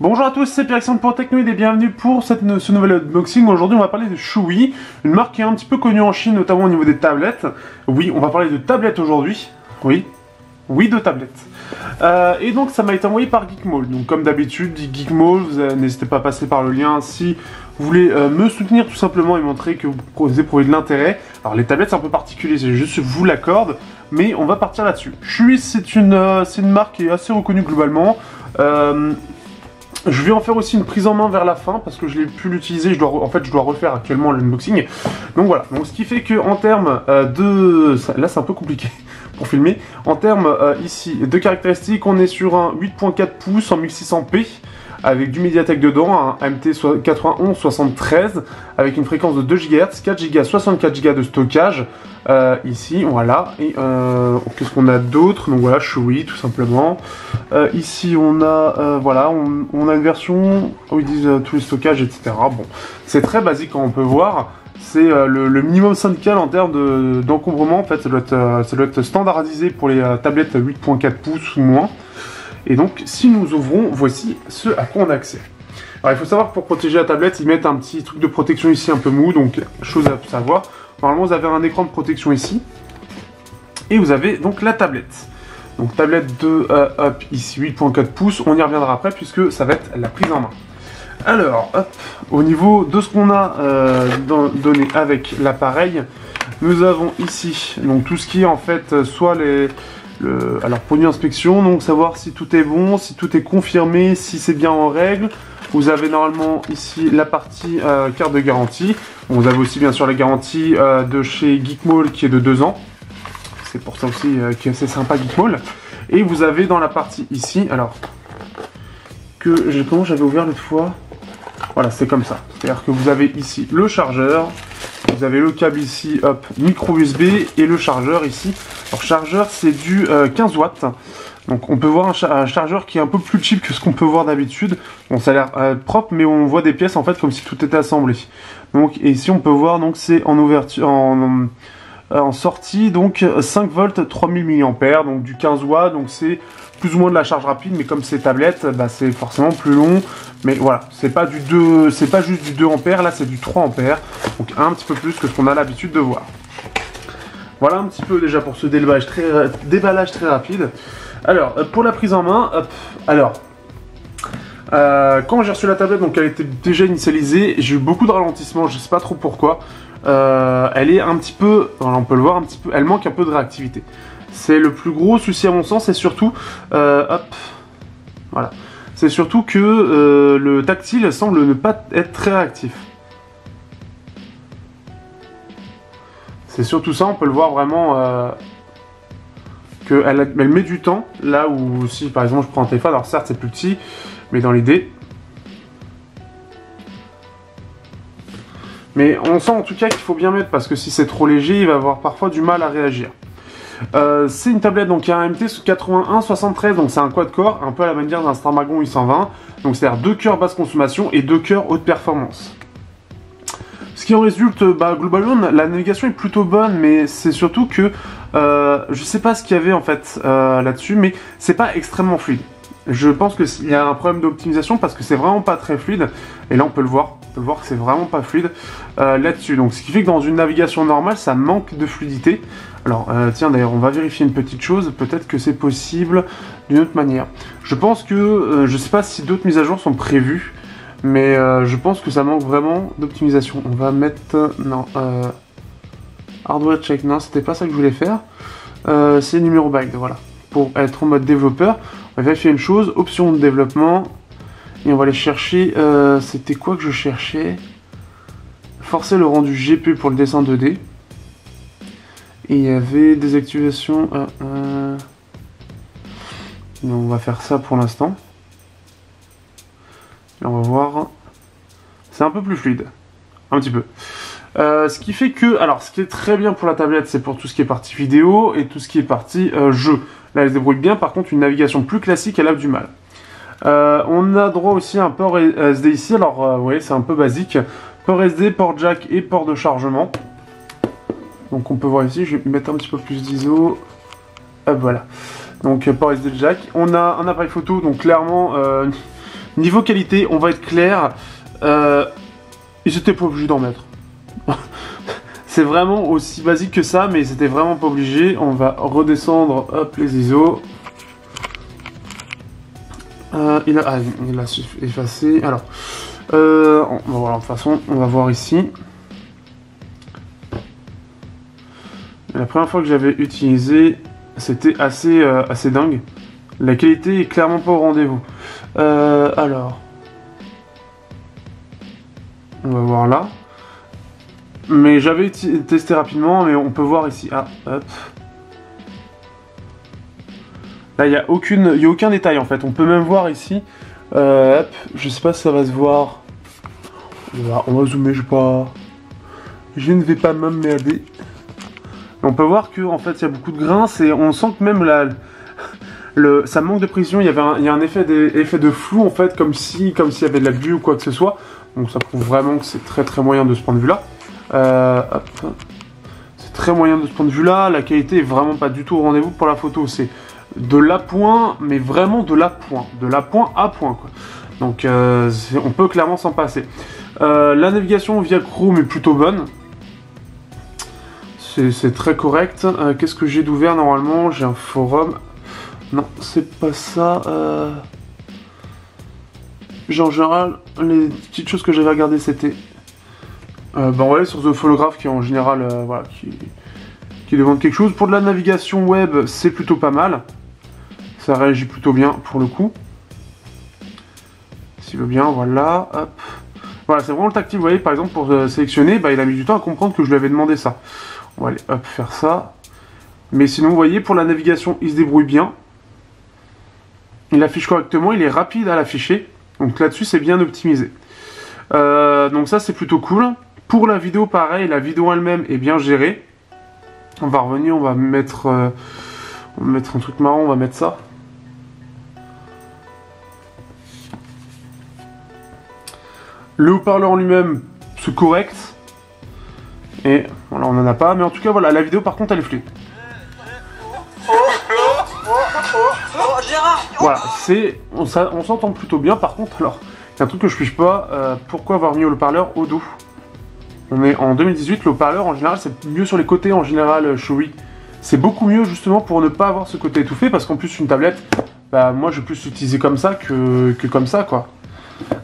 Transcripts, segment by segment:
Bonjour à tous, c'est Pierre-Alexandre pour Technoid et bienvenue pour ce nouvel unboxing. Aujourd'hui on va parler de Shui, une marque qui est un petit peu connue en Chine, notamment au niveau des tablettes. Oui, on va parler de tablettes aujourd'hui. Oui, de tablettes. Et donc ça m'a été envoyé par Geekmall. Donc comme d'habitude, Geekmall, n'hésitez pas à passer par le lien si vous voulez me soutenir tout simplement et montrer que vous éprouvez de l'intérêt. Alors les tablettes c'est un peu particulier, c'est juste je vous l'accorde, mais on va partir là-dessus. Shui c'est une marque qui est assez reconnue globalement. Je vais en faire aussi une prise en main vers la fin parce que je l'ai pu l'utiliser, je dois refaire actuellement l'unboxing. Donc voilà, donc ce qui fait que en termes là c'est un peu compliqué pour filmer. En termes ici de caractéristiques, on est sur un 8.4 pouces en 1600p avec du Mediatek dedans, un MT 9173 avec une fréquence de 2 GHz, 4 Go, 64 Go de stockage. Ici, voilà. Et qu'est-ce qu'on a d'autre? Donc voilà, Shui tout simplement. Ici, on a voilà, on a une version où ils disent tous les stockages, etc. Bon, c'est très basique quand on peut voir. C'est le minimum syndical en termes d'encombrement. En fait, ça doit être standardisé pour les tablettes 8.4 pouces ou moins. Et donc, si nous ouvrons, voici ce à quoi on a accès. Alors, il faut savoir que pour protéger la tablette, ils mettent un petit truc de protection ici un peu mou. Donc, chose à savoir. Normalement, vous avez un écran de protection ici. Et vous avez donc la tablette. Donc, tablette de hop, ici 8.4 pouces. On y reviendra après puisque ça va être la prise en main. Alors, hop, au niveau de ce qu'on a donné avec l'appareil, nous avons ici donc tout ce qui est en fait soit alors produit inspection, donc savoir si tout est bon, si tout est confirmé, si c'est bien en règle. Vous avez normalement ici la partie carte de garantie. Vous avez aussi bien sûr la garantie de chez Geekmall qui est de 2 ans. C'est pour ça aussi qui est assez sympa Geekmall. Et vous avez dans la partie ici, alors comment j'avais ouvert l'autre fois. Voilà, c'est comme ça. C'est-à-dire que vous avez ici le chargeur. Vous avez le câble ici, hop, micro USB et le chargeur ici. Alors chargeur c'est du 15 watts. Donc on peut voir un chargeur qui est un peu plus cheap que ce qu'on peut voir d'habitude. Bon, ça a l'air propre, mais on voit des pièces en fait comme si tout était assemblé. Donc et ici on peut voir donc c'est en ouverture, en sortie donc 5 volts 3000 mAh, donc du 15 watts, donc c'est plus ou moins de la charge rapide, mais comme c'est tablette, bah, c'est forcément plus long. Mais voilà, c'est pas juste du 2 ampères, là c'est du 3 ampères, donc un petit peu plus que ce qu'on a l'habitude de voir. Voilà un petit peu déjà pour ce déballage très rapide. Alors, pour la prise en main, hop, alors, quand j'ai reçu la tablette, donc elle était déjà initialisée, j'ai eu beaucoup de ralentissements, je sais pas trop pourquoi. Elle est un petit peu, on peut le voir un petit peu, elle manque un peu de réactivité. C'est le plus gros souci à mon sens, et surtout, hop, voilà, c'est surtout que le tactile semble ne pas être très réactif. C'est surtout ça, on peut le voir vraiment qu'elle met du temps, là où si par exemple je prends un téléphone, alors certes c'est plus petit, mais dans l'idée. Mais on sent en tout cas qu'il faut bien mettre, parce que si c'est trop léger, il va avoir parfois du mal à réagir. C'est une tablette donc qui a un MT 8173, donc c'est un quad-core, un peu à la manière d'un Snapdragon 820, donc c'est-à-dire 2 cœurs basse consommation et 2 cœurs haute performance. Ce qui en résulte, bah, globalement, la navigation est plutôt bonne, mais c'est surtout que je sais pas ce qu'il y avait en fait là-dessus, mais c'est pas extrêmement fluide. Je pense qu'il y a un problème d'optimisation parce que c'est vraiment pas très fluide, et là on peut le voir que c'est vraiment pas fluide là-dessus. Donc ce qui fait que dans une navigation normale, ça manque de fluidité. Alors tiens d'ailleurs, on va vérifier une petite chose, peut-être que c'est possible d'une autre manière. Je pense que, je sais pas si d'autres mises à jour sont prévues, mais je pense que ça manque vraiment d'optimisation. On va mettre... non, hardware check, non, c'était pas ça que je voulais faire. C'est numéro byte, voilà. Pour être en mode développeur, on va vérifier une chose, option de développement, et on va aller chercher... c'était quoi que je cherchais? Forcer le rendu GPU pour le dessin 2D. Et il y avait des activations... on va faire ça pour l'instant. Et on va voir, c'est un peu plus fluide, un petit peu. Ce qui fait que, alors ce qui est très bien pour la tablette, c'est pour tout ce qui est partie vidéo et tout ce qui est partie jeu. Là elle se débrouille bien, par contre une navigation plus classique, elle a du mal. On a droit aussi à un port SD ici, alors oui c'est un peu basique. Port SD, port jack et port de chargement. Donc on peut voir ici, je vais mettre un petit peu plus d'ISO. Hop voilà. Donc port SD jack. On a un appareil photo, donc clairement... Niveau qualité, on va être clair, ils étaient pas obligés d'en mettre. C'est vraiment aussi basique que ça, mais c'était vraiment pas obligé. On va redescendre, hop, les ISO. Il a effacé. Alors, voilà, de toute façon, on va voir ici. La première fois que j'avais utilisé, c'était assez dingue. La qualité est clairement pas au rendez-vous. Alors, on va voir là. Mais j'avais testé rapidement, mais on peut voir ici. Ah, hop. Là, il n'y a aucun détail en fait. On peut même voir ici. Hop, je sais pas si ça va se voir. On va zoomer, je ne vais pas m'emmerder. On peut voir que en fait, il y a beaucoup de grains. Et on sent que même ça manque de précision. Il y a un effet de flou en fait, comme s'il y avait de la buée ou quoi que ce soit. Donc ça prouve vraiment que c'est très très moyen de ce point de vue-là. C'est très moyen de ce point de vue là, la qualité est vraiment pas du tout au rendez-vous pour la photo, c'est de l'appoint, mais vraiment de l'appoint à point quoi. Donc on peut clairement s'en passer. La navigation via Chrome est plutôt bonne, c'est très correct. Qu'est-ce que j'ai d'ouvert normalement? J'ai un forum, non c'est pas ça. En général, les petites choses que j'avais regardées c'était ouais, sur The Photograph qui en général voilà, qui demande quelque chose. Pour de la navigation web, c'est plutôt pas mal. Ça réagit plutôt bien pour le coup. S'il veut bien, voilà. Hop. Voilà, c'est vraiment le tactile. Vous voyez, par exemple, pour sélectionner, il a mis du temps à comprendre que je lui avais demandé ça. On va aller hop, faire ça. Mais sinon, vous voyez, pour la navigation, il se débrouille bien. Il affiche correctement, il est rapide à l'afficher. Donc là-dessus, c'est bien optimisé. Donc ça, c'est plutôt cool. Pour la vidéo, pareil, la vidéo elle-même est bien gérée. On va revenir, on va mettre un truc marrant, on va mettre ça. Le haut-parleur en lui-même, c'est correct. Et voilà, on n'en a pas. Mais en tout cas, voilà, la vidéo par contre, elle est fluide. Voilà, on s'entend plutôt bien. Par contre, alors, il y a un truc que je ne fiche pas. Pourquoi avoir mis le haut-parleur au dos? On est en 2018, le haut-parleur en général c'est mieux sur les côtés en général, Shoei. C'est beaucoup mieux justement pour ne pas avoir ce côté étouffé parce qu'en plus une tablette, moi je vais plus l'utiliser comme ça que comme ça quoi.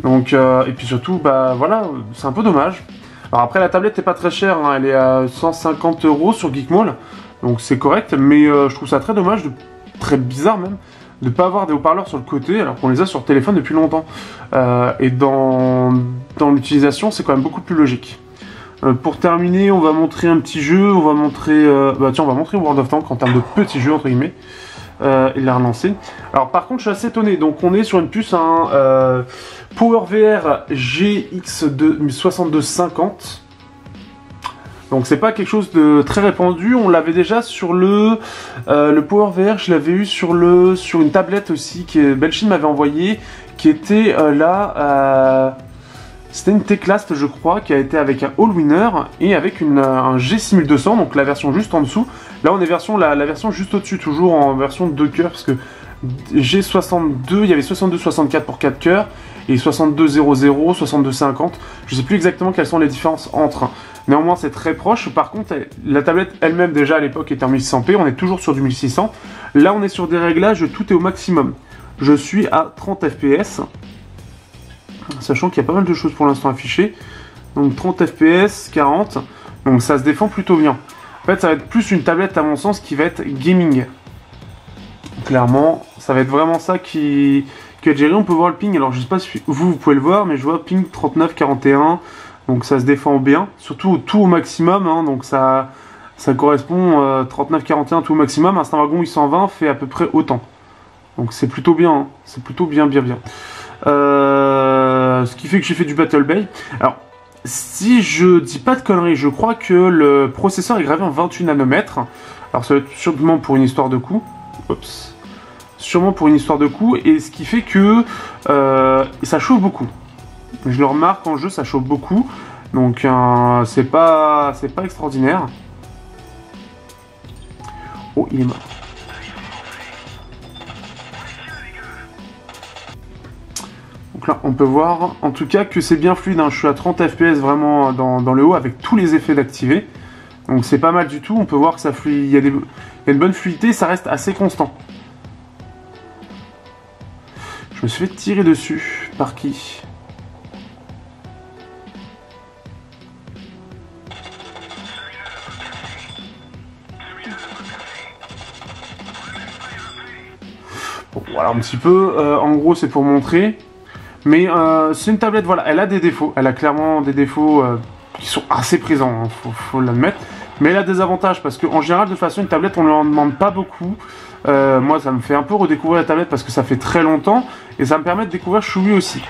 Donc et puis surtout voilà, c'est un peu dommage. Alors après la tablette n'est pas très chère, hein, elle est à 150 € sur Geekmall, donc c'est correct, mais je trouve ça très dommage, très bizarre même, de ne pas avoir des haut-parleurs sur le côté alors qu'on les a sur le téléphone depuis longtemps. Et dans l'utilisation c'est quand même beaucoup plus logique. Pour terminer, on va montrer un petit jeu, on va montrer World of Tanks en termes de petits jeux entre guillemets. Il l'a relancé. Alors par contre, je suis assez étonné. Donc on est sur une puce PowerVR GX 6250. Donc c'est pas quelque chose de très répandu. On l'avait déjà sur le PowerVR. Je l'avais eu sur une tablette aussi que Belchine m'avait envoyé, qui était là. C'était une Teclast, je crois, qui a été avec un Allwinner et avec un G6200, donc la version juste en dessous. Là, on est la version juste au-dessus, toujours en version 2 cœurs, parce que G62, il y avait 62-64 pour 4 cœurs, et 62-00, 62-50. Je ne sais plus exactement quelles sont les différences entre. Néanmoins, c'est très proche. Par contre, la tablette elle-même, déjà à l'époque, était en 1600p, on est toujours sur du 1600. Là, on est sur des réglages, tout est au maximum. Je suis à 30 fps. Sachant qu'il y a pas mal de choses pour l'instant affichées. Donc 30 fps, 40. Donc ça se défend plutôt bien. En fait, ça va être plus une tablette à mon sens qui va être gaming. Clairement, ça va être vraiment ça qui va être géré. On peut voir le ping. Alors je sais pas si vous pouvez le voir, mais je vois ping 39-41. Donc ça se défend bien. Surtout tout au maximum. Hein, donc ça correspond 39-41 tout au maximum. Un Snapdragon 820 fait à peu près autant. Donc c'est plutôt bien. Hein, c'est plutôt bien. Ce qui fait que j'ai fait du Battle Bay. Alors, si je dis pas de conneries, je crois que le processeur est gravé en 28 nanomètres. Alors, ça va être sûrement pour une histoire de coût. Oups. Sûrement pour une histoire de coût. Et ce qui fait que ça chauffe beaucoup. Je le remarque en jeu, ça chauffe beaucoup. Donc, c'est pas extraordinaire. Oh, il est mort. Donc là, on peut voir en tout cas que c'est bien fluide, hein. Je suis à 30 fps vraiment dans le haut avec tous les effets d'activer. Donc c'est pas mal du tout, on peut voir que ça fluide, il y a une bonne fluidité, ça reste assez constant. Je me suis fait tirer dessus, par qui? Bon, voilà un petit peu, en gros c'est pour montrer. Mais c'est une tablette, voilà, elle a des défauts. Elle a clairement des défauts qui sont assez présents, hein, faut l'admettre. Mais elle a des avantages parce qu'en général, de toute façon, une tablette, on ne en demande pas beaucoup. Moi, ça me fait un peu redécouvrir la tablette parce que ça fait très longtemps. Et ça me permet de découvrir Choui aussi.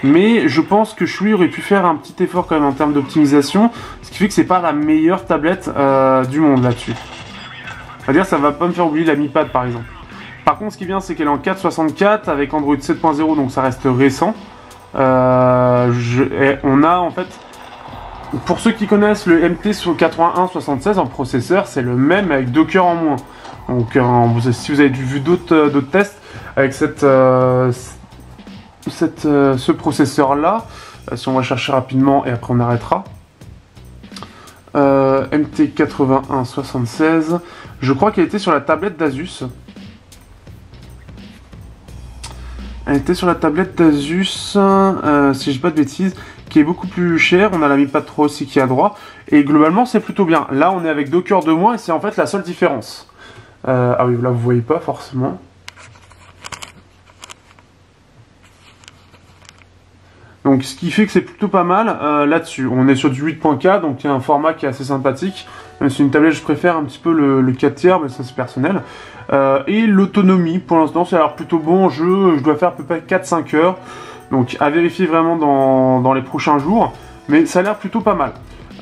Mais je pense que Choui aurait pu faire un petit effort quand même en termes d'optimisation. Ce qui fait que c'est pas la meilleure tablette du monde là-dessus. C'est-à-dire, ça va pas me faire oublier la Mi Pad par exemple. Par contre, ce qui est bien, c'est qu'elle est en 4.64 avec Android 7.0, donc ça reste récent. On a en fait, pour ceux qui connaissent le MT8176 en processeur, c'est le même avec 2 cœurs en moins. Donc, si vous avez vu d'autres tests avec ce processeur-là, si on va chercher rapidement et après on arrêtera. MT8176, je crois qu'elle était sur la tablette d'Asus. Elle était sur la tablette d'Asus, si je dis pas de bêtises, qui est beaucoup plus chère. On a la Mi Pad 3 aussi qui est à droite. Et globalement, c'est plutôt bien. Là, on est avec 2 cœurs de moins et c'est en fait la seule différence. Ah oui, là, vous voyez pas forcément. Donc, ce qui fait que c'est plutôt pas mal là-dessus. On est sur du 8.4, donc il y a un format qui est assez sympathique. Même si une tablette, je préfère un petit peu le 4 tiers, mais ça c'est personnel. Et l'autonomie, pour l'instant, ça a l'air plutôt bon. Je dois faire à peu près 4-5 heures. Donc, à vérifier vraiment dans les prochains jours. Mais ça a l'air plutôt pas mal.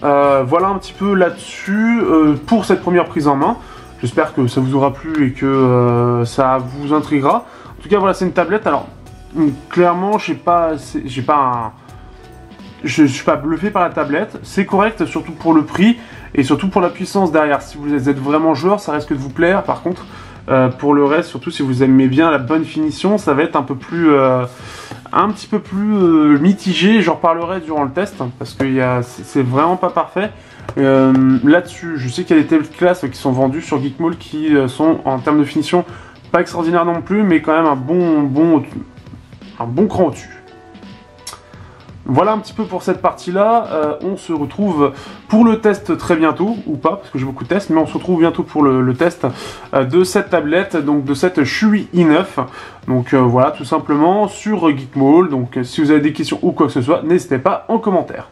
Voilà un petit peu là-dessus pour cette première prise en main. J'espère que ça vous aura plu et que ça vous intriguera. En tout cas, voilà, c'est une tablette. Alors, clairement, je suis pas bluffé par la tablette. C'est correct, surtout pour le prix et surtout pour la puissance derrière. Si vous êtes vraiment joueur, ça risque de vous plaire. Par contre, pour le reste, surtout si vous aimez bien la bonne finition, ça va être un petit peu plus mitigé. J'en reparlerai durant le test parce que c'est vraiment pas parfait. Là-dessus, je sais qu'il y a des telles classes qui sont vendues sur Geekmall qui sont en termes de finition pas extraordinaires non plus, mais quand même un bon cran au-dessus. Voilà un petit peu pour cette partie-là. On se retrouve pour le test très bientôt, ou pas, parce que j'ai beaucoup de tests, mais on se retrouve bientôt pour le test de cette tablette, donc de cette Choui i9. Donc voilà, tout simplement sur Geekmall. Donc si vous avez des questions ou quoi que ce soit, n'hésitez pas en commentaire.